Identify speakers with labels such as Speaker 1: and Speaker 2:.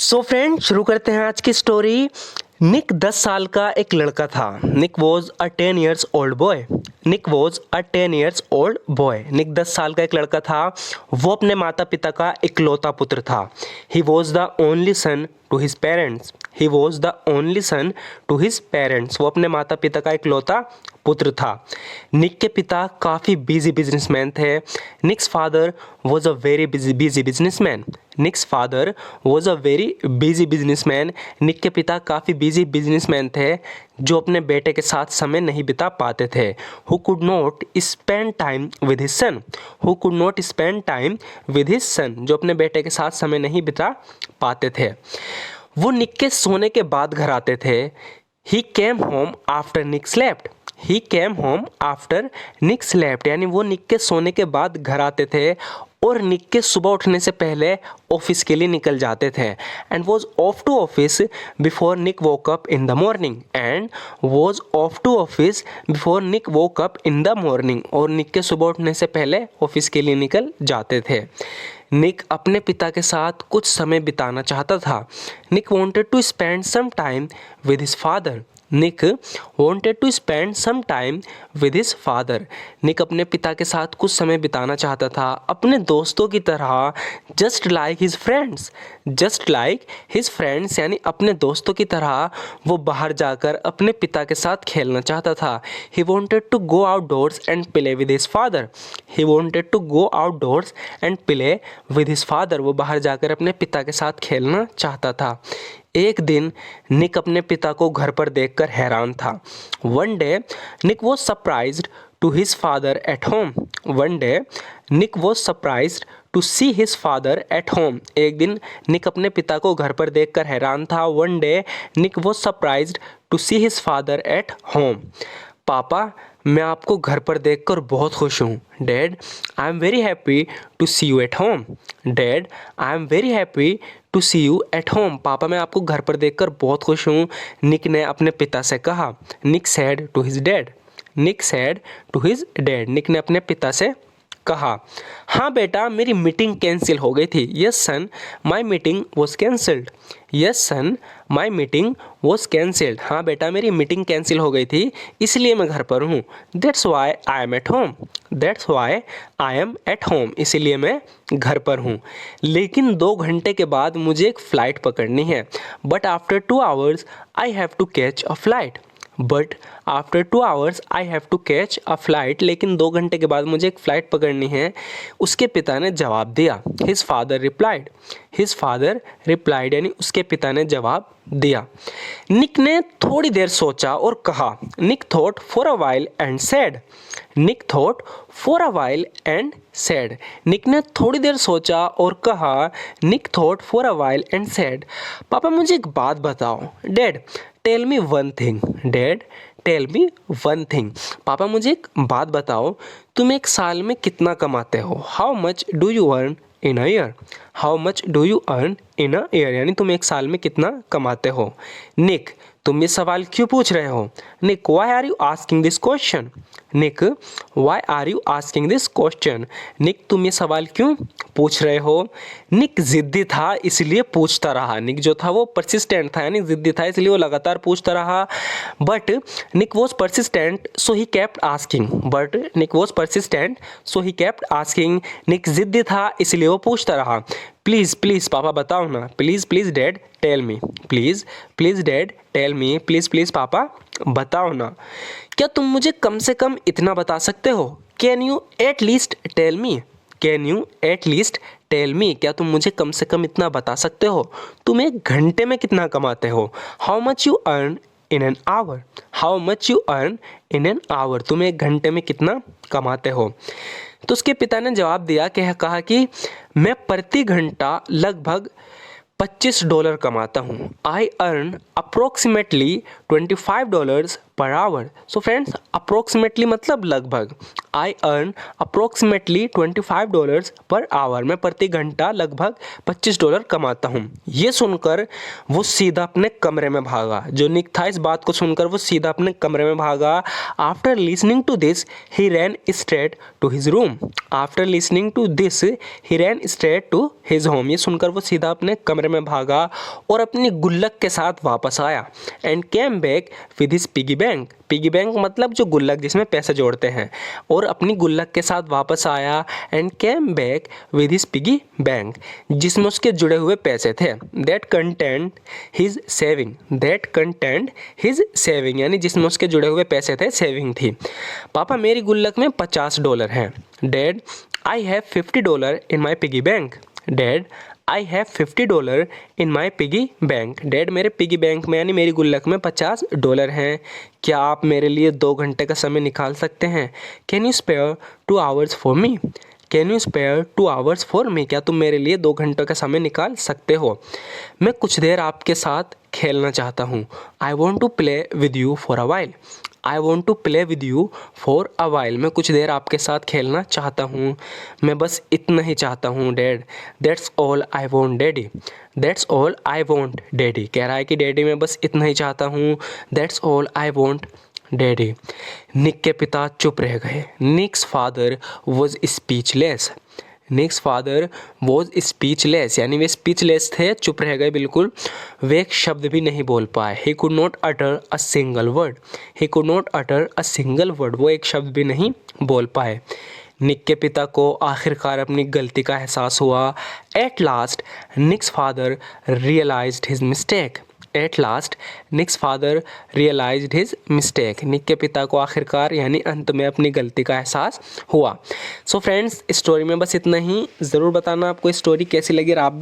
Speaker 1: So friend, शुरू करते हैं आज की स्टोरी। निक 10 साल का एक लड़का था। Nick was a 10 years old boy. Nick was a 10 years old boy. Nick 10 साल का एक लड़का था। वो अपने माता पिता का इकलौता पुत्र था। He was the only son to his parents. He was the only son to his parents. वो अपने माता पिता का इकलौता पुत्र था। निक के पिता काफ़ी बिजी बिजनेसमैन थे। Nick's father was a very busy businessman. Nick's father was a very busy businessman. Nick के पिता काफ़ी बिजी बिजनेसमैन थे जो अपने बेटे के साथ समय नहीं बिता पाते थे। Who could not spend time with his son. Who could not spend time with his son, जो अपने बेटे के साथ समय नहीं बिता पाते थे। वो निक के सोने के बाद घर आते थे। ही केम होम आफ्टर निक स्लेप्ट। ही केम होम आफ्टर निक स्लेप्ट, यानी वो निक के सोने के बाद घर आते थे और निक के सुबह उठने से पहले ऑफिस के लिए निकल जाते थे। And was off to office before Nick woke up in the morning. And was off to office before Nick woke up in the morning, और निक के सुबह उठने से पहले ऑफिस के लिए निकल जाते थे। निक अपने पिता के साथ कुछ समय बिताना चाहता था। Nick wanted to spend some time with his father. Nick wanted to spend some time with his father. Nick अपने पिता के साथ कुछ समय बिताना चाहता था अपने दोस्तों की तरह। Just like his friends. Just like his friends, यानी अपने दोस्तों की तरह वो बाहर जाकर अपने पिता के साथ खेलना चाहता था। He wanted to go outdoors and play with his father. He wanted to go outdoors and play with his father. वो बाहर जाकर अपने पिता के साथ खेलना चाहता था। एक दिन निक अपने पिता को घर पर देखकर हैरान था। One day Nick was surprised to his father at home. One day Nick was surprised to see his father at home. एक दिन निक अपने पिता को घर पर देखकर हैरान था। One day Nick was surprised to see his father at home. पापा, मैं आपको घर पर देखकर बहुत खुश हूँ। Dad, I am very happy to see you at home. Dad, I am very happy to see you at home. पापा, मैं आपको घर पर देखकर बहुत खुश हूँ, निक ने अपने पिता से कहा। Nick said to his dad. Nick said to his dad. Nick ने अपने पिता से कहा, हाँ बेटा, मेरी मीटिंग कैंसिल हो गई थी। Yes son, my meeting was cancelled. Yes son, my meeting was cancelled. हाँ बेटा, मेरी मीटिंग कैंसिल हो गई थी, इसलिए मैं घर पर हूँ। That's why I am at home. That's why I am at home, इसीलिए मैं घर पर हूँ। लेकिन 2 घंटे के बाद मुझे एक फ़्लाइट पकड़नी है। But after 2 hours I have to catch a flight. But after 2 hours I have to catch a flight, लेकिन 2 घंटे के बाद मुझे एक फ़्लाइट पकड़नी है। उसके पिता ने जवाब दिया। His father replied. His father replied, यानी उसके पिता ने जवाब दिया। निक ने थोड़ी देर सोचा और कहा। Nick thought for a while and said. Nick thought for a while and said. Nick ने थोड़ी देर सोचा और कहा। Nick thought for a while and said, पापा मुझे एक बात बताओ। Dad, tell me one thing. Dad, tell me one thing. पापा मुझे एक बात बताओ, तुम एक साल में कितना कमाते हो? How much do you earn in a year? How much do you earn in a year, यानी तुम एक साल में कितना कमाते हो? निक, तुम ये सवाल क्यों पूछ रहे हो? Nick, why are you asking this question? Nick, why are you asking this question? Nick, तुम ये सवाल क्यों पूछ रहे हो? निक जिद्दी था इसलिए पूछता रहा। निक जो था वो परसिस्टेंट था, यानी जिद्दी था, इसलिए वो लगातार पूछता रहा। But Nick was persistent so he kept asking. But Nick was persistent so he kept asking. Nick जिद्दी था इसलिए वो पूछता रहा। प्लीज़ प्लीज़ पापा बताओ ना। Please please dad tell me. Please please dad tell me. Please please पापा बताओ ना। क्या तुम मुझे कम से कम इतना बता सकते हो? Can you at least tell me? Can you at least tell me, क्या तुम मुझे कम से कम इतना बता सकते हो? तुम एक घंटे में कितना कमाते हो? How much you earn in an hour? How much you earn in an hour, तुम एक घंटे में कितना कमाते हो? तो उसके पिता ने जवाब दिया कहा कि मैं प्रति घंटा लगभग $25 कमाता हूँ। I earn approximately $25 per hour. So friends, approximately मतलब लगभग. I earn approximately $25 per hour. मैं प्रति घंटा लगभग $25 कमाता हूँ. ये सुनकर वो सीधा अपने कमरे में भागा. जो निक था इस बात को सुनकर वो सीधा अपने कमरे में भागा. After listening to this, he ran straight to his room. After listening to this, he ran straight to his home. ये सुनकर वो सीधा अपने कमरे में भागा और अपनी गुल्लक के साथ वापस आया. And came back with his piggy bank. Piggy bank मतलब जो गुल्लक जिसमें पैसे जोड़ते हैं, और अपनी गुल्लक के साथ वापस आया. And came back with his piggy bank, जिसमें उसके जुड़े हुए पैसे थे. That content his saving. That content his saving यानी जिसमें उसके जुड़े हुए पैसे थे, सेविंग थी. पापा मेरी गुल्लक में $50 हैं. Dad I have $50 in my piggy bank. Dad I have $50 in my piggy bank. Dad मेरे पिगी बैंक में यानी मेरी गुल्लक में $50 हैं. क्या आप मेरे लिए 2 घंटे का समय निकाल सकते हैं? Can you spare 2 hours for me? Can you spare 2 hours for me? क्या तुम मेरे लिए 2 घंटों का समय निकाल सकते हो? मैं कुछ देर आपके साथ खेलना चाहता हूँ. I want to play with you for a while. I want to play with you for a while. मैं कुछ देर आपके साथ खेलना चाहता हूँ. मैं बस इतना ही चाहता हूँ dad. That's all I want daddy. That's all I want daddy. कह रहा है कि डैडी मैं बस इतना ही चाहता हूँ. That's all I want daddy. Nick के पिता चुप रह गए. Nick's father was speechless. Nick's father was speechless यानी वे स्पीचलेस थे, चुप रह गए बिल्कुल. वे एक शब्द भी नहीं बोल पाए. He could not utter a single word. He could not utter a single word. वो एक शब्द भी नहीं बोल पाए. निक के पिता को आखिरकार अपनी गलती का एहसास हुआ. At last Nick's father realised his mistake. At last Nick's father realised his mistake. Nick के पिता को आखिरकार यानी अंत में अपनी गलती का एहसास हुआ. सो फ्रेंड्स, स्टोरी में बस इतना ही. ज़रूर बताना आपको स्टोरी कैसी लगी और आप भी